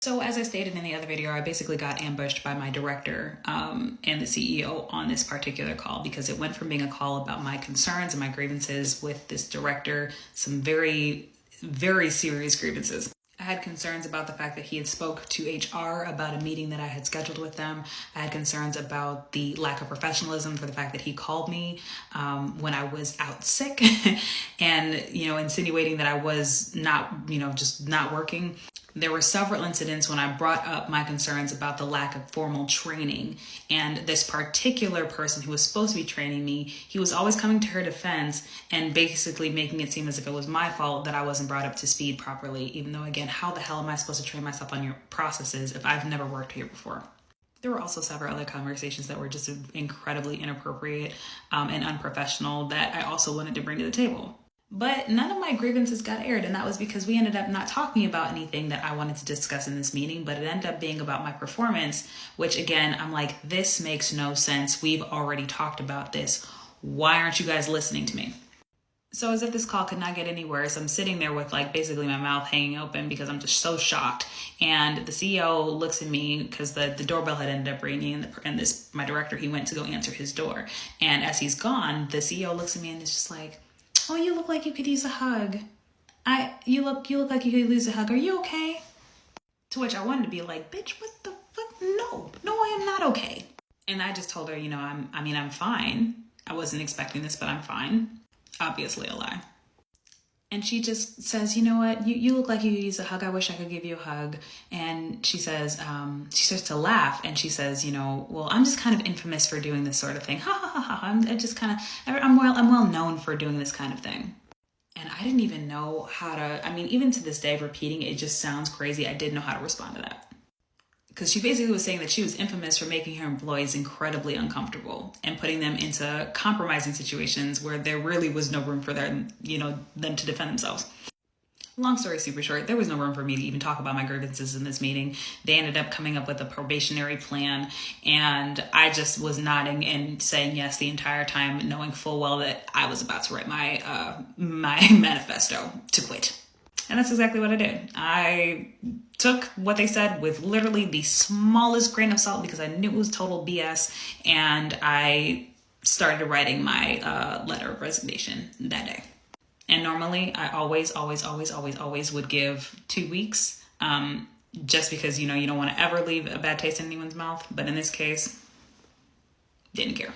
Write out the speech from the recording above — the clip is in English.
So as I stated in the other video, I basically got ambushed by my director and the CEO on this particular call, because it went from being a call about my concerns and my grievances with this director, some very, very serious grievances. I had concerns about the fact that he had spoke to HR about a meeting that I had scheduled with them. I had concerns about the lack of professionalism for the fact that he called me when I was out sick and, insinuating that I was not, just not working. There were several incidents when I brought up my concerns about the lack of formal training. And this particular person who was supposed to be training me, he was always coming to her defense and basically making it seem as if it was my fault that I wasn't brought up to speed properly. Even though, again, how the hell am I supposed to train myself on your processes if I've never worked here before? There were also several other conversations that were just incredibly inappropriate and unprofessional that I also wanted to bring to the table. But none of my grievances got aired, and that was because we ended up not talking about anything that I wanted to discuss in this meeting, but it ended up being about my performance, which again, I'm like, this makes no sense. We've already talked about this. Why aren't you guys listening to me? So as if this call could not get any worse, I'm sitting there with basically my mouth hanging open because I'm just so shocked. And the CEO looks at me because the doorbell had ended up ringing, and my director, he went to go answer his door. And as he's gone, the CEO looks at me and is just like, "Oh, you look like you could use a hug. You look like you could use a hug. Are you okay?" To which I wanted to be like, "Bitch, what the fuck? No, I am not okay." And I just told her, I'm fine. I wasn't expecting this, but I'm fine. Obviously a lie. And she just says, "You know what? You look like you could use a hug. I wish I could give you a hug." And she says, she starts to laugh, and she says, "Well, I'm just kind of infamous for doing this sort of thing. Ha ha ha ha. I'm well known for doing this kind of thing." And I didn't even know how to, even to this day, repeating it just sounds crazy. I didn't know how to respond to that. Because she basically was saying that she was infamous for making her employees incredibly uncomfortable and putting them into compromising situations where there really was no room for them to defend themselves. Long story super short, there was no room for me to even talk about my grievances in this meeting. They ended up coming up with a probationary plan, and I just was nodding and saying yes the entire time, knowing full well that I was about to write my manifesto to quit. And that's exactly what I did. I took what they said with literally the smallest grain of salt because I knew it was total BS, and I started writing my letter of resignation that day. And normally I always would give 2 weeks just because, you don't want to ever leave a bad taste in anyone's mouth. But in this case, didn't care.